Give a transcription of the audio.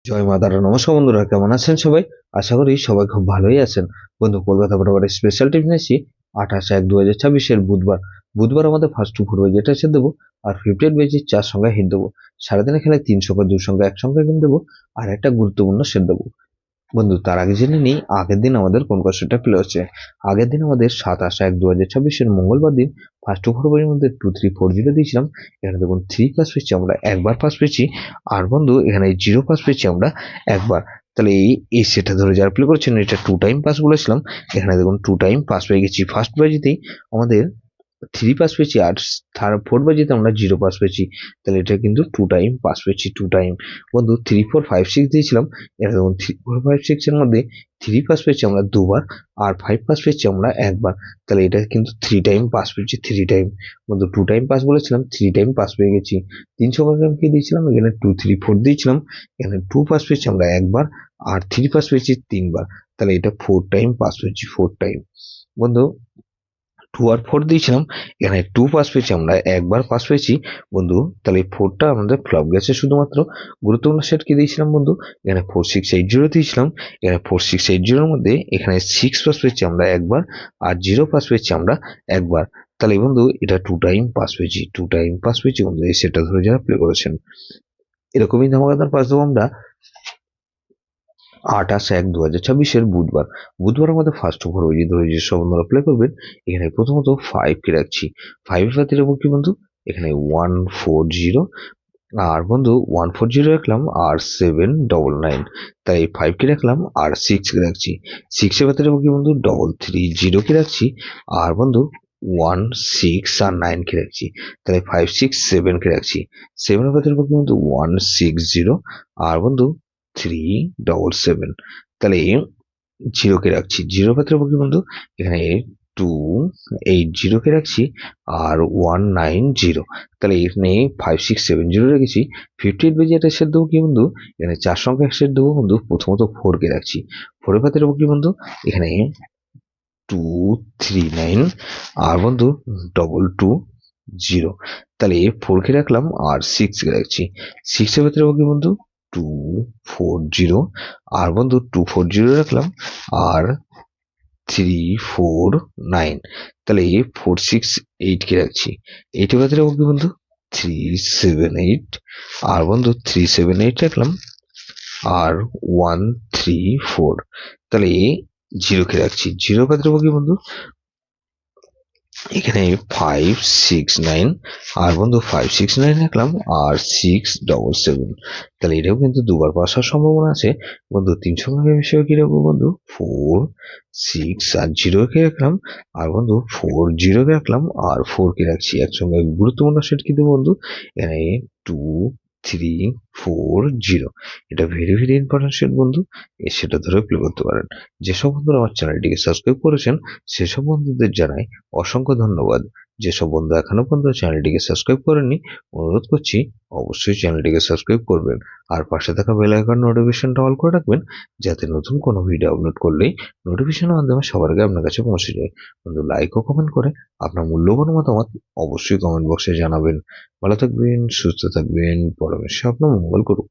জয় মা তারা। নমস্কার বন্ধুরা, কেমন আছেন সবাই? আশা করি সবাই খুব ভালোই আছেন। বন্ধু, কলকাতা বরাবর স্পেশাল টিপ নিয়েছি 28/1/2026 বুধবার। বুধবার আমাদের ফার্স্ট টু ফোর যেটা এসে দেবো, আর 58 বেজি 4 সংখ্যা হিট দেবো। সারাদিনে খেলায় 3 সংখ্যা 2 সংখ্যা 1 সংখ্যা কিন্তু দেবো, আর একটা গুরুত্বপূর্ণ সেট দেবো। বন্ধু, তার আগে জেনে নিই আগের দিন আমাদের কোন কোশ্চেনটা প্লে হচ্ছে। আগের দিন আমাদের 27/1/2026 মঙ্গলবার দিন ফার্স্ট টু ফোর মধ্যে 2340 দিয়েছিলাম। এখানে দেখুন 3 পাস পেয়েছি আমরা একবার, পাস পেয়েছি। আর বন্ধু এখানে 0 পাস পেয়েছি আমরা একবার। তাহলে এই সেটটা ধরে যারা প্লে করেছেন এটা 2 টাইম পাস বলেছিলাম। এখানে দেখুন 2 টাইম পাস পেয়ে গেছি। ফার্স্ট বাজিতেই আমাদের 3 পাস পেয়েছি, আর ফোর বাজিতে আমরা 0 পাস পেয়েছি। তাহলে এটা কিন্তু 2 টাইম পাস পেয়েছি, 2 টাইম। বন্ধু 3 4 5 6 দিয়েছিলাম। এটা দেখুন 3 4 5 6 এর মধ্যে 3 পাস পেয়েছি আমরা দুবার, আর 5 পাস পেয়েছি আমরা একবার। তাহলে এটা কিন্তু 3 টাইম পাস পেয়েছি, 3 টাইম। বন্ধু 2 টাইম পাস বলেছিলাম, 3 টাইম পাস পেয়ে গেছি। 300 গ্রামকে দিয়েছিলাম, এখানে 2 3 4 দিয়েছিলাম। এখানে 2 পাস পেয়েছি আমরা একবার, আর 3 পাস পেয়েছি 3 বার। তাহলে এটা 4 টাইম পাস পেয়েছি, 4 টাইম। বন্ধু 2 আর 4 দিয়েছিলাম, এখানে 2 পাস পেয়েছি আমরা একবার, পাস পেয়েছি। বন্ধু তাহলে 4টা আমাদের ফ্লপ গেছে শুধুমাত্র। গুরুত্বপূর্ণ সেট কি দিয়েছিলাম বন্ধু? এখানে 4680 দিয়েছিলাম। এখানে 4680 এর মধ্যে এখানে 6 পাস পেয়েছি আমরা একবার, আর 0 পাস পেয়েছি আমরা একবার। তাহলে বন্ধু এটা 2 টাইম পাস পেয়েছি, 2 টাইম পাস পেয়েছি বন্ধু। এই সেটটা ধরে যারা প্লে করেছেন এরকমই ধামাকাদার পাস দেবো আমরা 28/1/2026 বুধবার। বুধবার আমাদের ফার্স্ট ওভার ওই ধরে যে সব বন্ধুরা প্লে করবেন। এখানে প্রথমত 5 কে রাখছি। 5 এর সাথে রাখবো কি বন্ধু? এখানে 140, আর বন্ধু 140 রাখলাম, আর 799। তাই 5 কে রাখলাম, আর 6 কে রাখছি। 6 এর সাথে রাখবো কি বন্ধু? 330 কে রাখছি, আর বন্ধু 16 আর 9 কে রাখছি। তাহলে 5 6 7 কে রাখছি। 7 এর সাথে রাখবো কি বন্ধু? 160, আর বন্ধু 377। তাহলে 0 কে রাখছি। 0 পাত্র কি বন্ধু? এখানে 280 কে রাখছি, আর 190। তাহলে এখানে 5670 রেখেছি। 58 বেজে একটা সেট দেবো কি বন্ধু? এখানে 4 সংখ্যা সেট দেবো বন্ধু। প্রথমত 4 কে রাখছি। 4 এর পাত্র কি বন্ধু? এখানে 239, আর বন্ধু 220। তাহলে 4 কে রাখলাম, আর 6 কে রাখছি। 6 এর ভেতরে কি বন্ধু? 240, আর বন্ধু 240 রাখলাম, আর 349। তাহলে 468 কে রাখছি। 8 এর ভেতরে কি বন্ধু? 378, আর বন্ধু 378 রাখলাম, আর 134। তাহলে 0 কে রাখছি। 0 ভেতরে কি বন্ধু? এখানে 569, আর বন্ধু 569 রাখলাম, আর 677। তাহলে এটাও কিন্তু দুবার পাওয়ার সম্ভাবনা আছে বন্ধু। 300 ভাগের বিষয়ে কি রাখবো বন্ধু? 4 6 আর 0 কে রাখলাম, আর বন্ধু 40 কে রাখলাম, আর 4 কে রাখছি একসঙ্গে। গুরুত্বপূর্ণ সেট কিন্তু বন্ধু এখানে 2340। এটা ভেরি ভেরি ইম্পর্টেন্ট সেট বন্ধু। সেটা ধরে প্লে করতে পারেন। যেসব বন্ধুরা আমার চ্যানেলটিকে সাবস্ক্রাইব করেছেন সেসব বন্ধুদের জানাই অসংখ্য ধন্যবাদ। যেসব বন্ধু এখনো পর্যন্ত চ্যানেলটিকে সাবস্ক্রাইব করেননি, অনুরোধ করছি অবশ্যই চ্যানেলটিকে সাবস্ক্রাইব করবেন, আর পাশে থাকা বেল আইকন নোটিফিকেশনটা অল করে রাখবেন, যাতে নতুন কোনো ভিডিও আপলোড করলেই নোটিফিকেশনের মাধ্যমে সবার আগে আপনার কাছে পৌঁছে যায়। বন্ধু লাইক ও কমেন্ট করে আপনার মূল্যবান মতামত অবশ্যই কমেন্ট বক্সে জানাবেন। ভালো থাকবেন, সুস্থ থাকবেন, পরমেশ্বর আপনার মঙ্গল করুন।